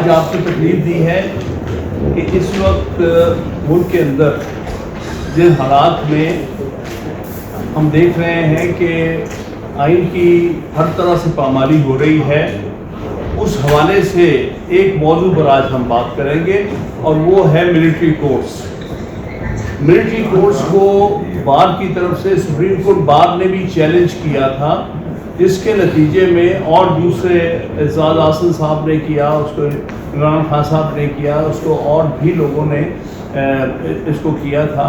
آج آپ کی تکلیف دی ہے کہ اس وقت ملک کے اندر جن حالات میں ہم دیکھ رہے ہیں کہ آئین کی ہر طرح سے پامالی ہو رہی ہے، اس حوالے سے ایک موضوع پر آج ہم بات کریں گے اور وہ ہے ملٹری کورٹس۔ ملٹری کورٹس کو بار کی طرف سے سپریم کورٹ بار نے بھی چیلنج کیا تھا، جس کے نتیجے میں اور دوسرے اعزاز حسن صاحب نے کیا، اس کو عمران خان صاحب نے کیا، اس کو اور بھی لوگوں نے اس کو کیا تھا،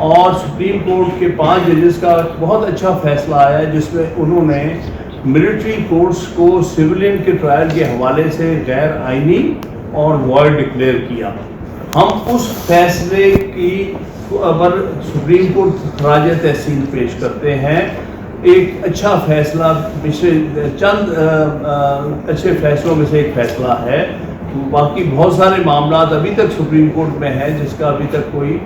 اور سپریم کورٹ کے 5 ججز کا بہت اچھا فیصلہ آیا جس میں انہوں نے ملٹری کورٹس کو سویلین کے ٹرائل کے حوالے سے غیر آئینی اور وائڈ ڈکلیئر کیا۔ ہم اس فیصلے کی پر سپریم کورٹ خراج تحسین پیش کرتے ہیں۔ ایک اچھا فیصلہ، پچھلے چند اچھے فیصلوں میں سے ایک فیصلہ ہے۔ باقی بہت سارے معاملات ابھی تک سپریم کورٹ میں ہیں جس کا ابھی تک کوئی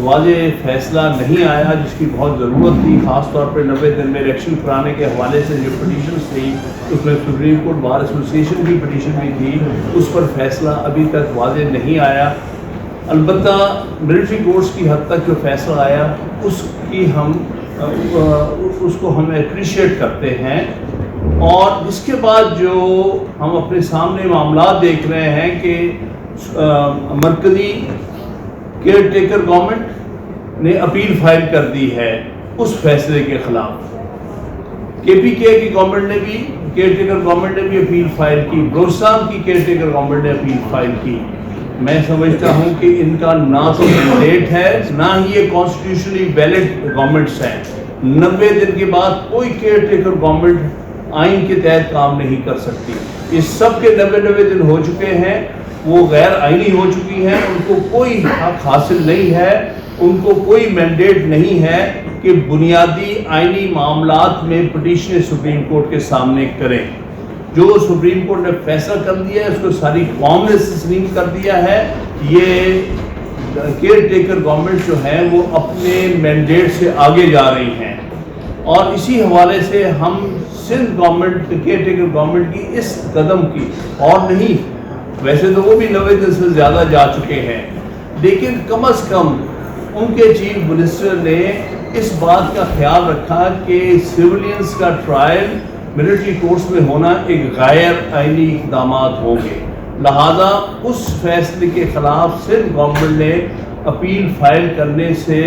واضح فیصلہ نہیں آیا، جس کی بہت ضرورت تھی، خاص طور پہ 90 دن میں الیکشن کرانے کے حوالے سے جو پٹیشنز تھی، اس میں سپریم کورٹ بار ایسوسیشن کی پٹیشن بھی تھی، اس پر فیصلہ ابھی تک واضح نہیں آیا۔ البتہ ملٹری کورٹس کی حد تک جو فیصلہ آیا اس کو ہم اپریشیٹ کرتے ہیں، اور اس کے بعد جو ہم اپنے سامنے معاملات دیکھ رہے ہیں کہ مرکزی کیئر ٹیکر گورنمنٹ نے اپیل فائل کر دی ہے اس فیصلے کے خلاف، کے پی کے کی گورنمنٹ نے بھی، کیئر ٹیکر گورنمنٹ نے بھی اپیل فائل کی، بلوچستان کی کیئر ٹیکر گورنمنٹ نے اپیل فائل کی۔ میں سمجھتا ہوں کہ ان کا نہ تو مینڈیٹ ہے، نہ ہی یہ کانسٹیٹیوشنلی ویلڈ گورنمنٹس ہیں۔ 90 دن کے بعد کوئی کیئر ٹیکر گورنمنٹ آئین کے تحت کام نہیں کر سکتی۔ اس سب کے 90 دن ہو چکے ہیں، وہ غیر آئینی ہو چکی ہیں، ان کو کوئی حق حاصل نہیں ہے، ان کو کوئی مینڈیٹ نہیں ہے کہ بنیادی آئینی معاملات میں پٹیشن سپریم کورٹ کے سامنے کریں۔ جو سپریم کورٹ نے فیصلہ کر دیا ہے اس کو ساری قوم نے تسلیم کر دیا ہے۔ یہ کیئر ٹیکر گورنمنٹ جو ہے وہ اپنے مینڈیٹ سے آگے جا رہی ہیں، اور اسی حوالے سے ہم Sindh government, care taker government کی اس قدم کی، اور نہیں ویسے تو وہ بھی 90 دن سے زیادہ جا چکے ہیں، لیکن کم از کم ان کے چیف منسٹر نے اس بات کا خیال رکھا کہ سویلینز کا ٹرائل ملٹری کورٹس میں ہونا ایک غیر آئینی اقدامات ہوں گے، لہذا اس فیصلے کے خلاف سندھ گورنمنٹ نے اپیل فائل کرنے سے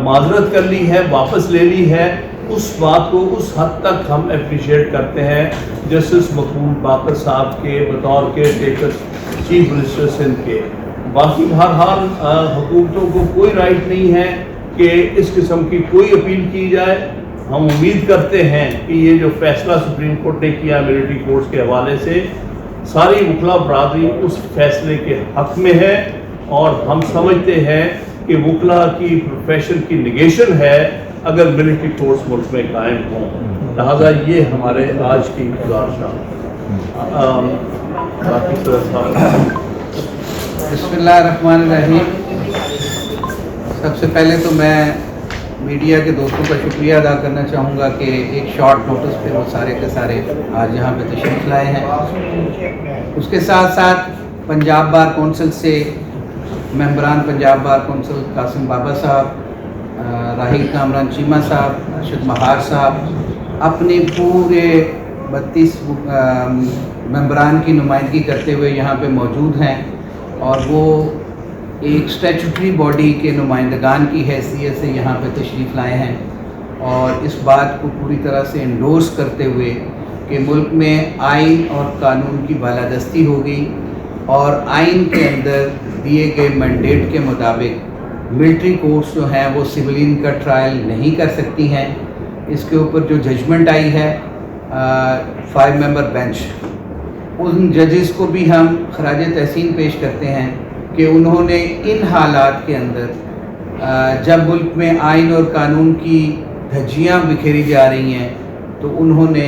معذرت کر لی ہے، واپس لے لی ہے۔ اس بات کو اس حد تک ہم اپریشیٹ کرتے ہیں جسٹس مقبول باقر صاحب کے بطور کے ٹیکر چیف منسٹر سندھ کے۔ باقی بہرحال حکومتوں کو کوئی رائٹ نہیں ہے کہ اس قسم کی کوئی اپیل کی جائے۔ ہم امید کرتے ہیں کہ یہ جو فیصلہ سپریم کورٹ نے کیا ملٹری کورٹس کے حوالے سے، ساری وکلا برادری اس فیصلے کے حق میں ہے، اور ہم سمجھتے ہیں کہ وکلا کی پروفیشن کی نگیشن ہے اگر ملٹری کورٹس ملک میں قائم ہوں، لہذا یہ ہمارے آج کی گزارش ہے۔ بسم اللہ الرحمن الرحیم۔ سب سے پہلے تو میں میڈیا کے دوستوں کا شکریہ ادا کرنا چاہوں گا کہ ایک شارٹ نوٹس پہ وہ سارے کے سارے آج یہاں پہ تشریف لائے ہیں۔ اس کے ساتھ ساتھ پنجاب بار کونسل سے ممبران پنجاب بار کونسل قاسم بابا صاحب، راہیل کامران چیمہ صاحب، ارشد مہار صاحب اپنے پورے 32 ممبران کی نمائندگی کرتے ہوئے یہاں پہ موجود ہیں، اور وہ ایک اسٹیچوٹری باڈی کے نمائندگان کی حیثیت سے یہاں پہ تشریف لائے ہیں، اور اس بات کو پوری طرح سے انڈورس کرتے ہوئے کہ ملک میں آئین اور قانون کی بالادستی ہوگی، اور آئین کے اندر دیے گئے مینڈیٹ کے مطابق ملٹری کورٹس جو ہیں وہ سویلین کا ٹرائل نہیں کر سکتی ہیں۔ اس کے اوپر جو ججمنٹ آئی ہے 5 ممبر بینچ، ان ججز کو بھی ہم خراج تحسین پیش کرتے ہیں کہ انہوں نے ان حالات کے اندر جب ملک میں آئین اور قانون کی دھجیاں بکھیری جا رہی ہیں تو انہوں نے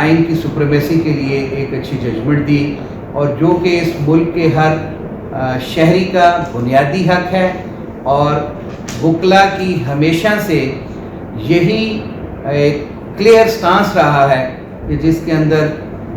آئین کی سپریمیسی کے لیے ایک اچھی ججمنٹ دی، اور جو کہ اس ملک کے ہر شہری کا بنیادی حق ہے، اور وکلا کی ہمیشہ سے یہی ایک کلیئر سٹانس رہا ہے کہ جس کے اندر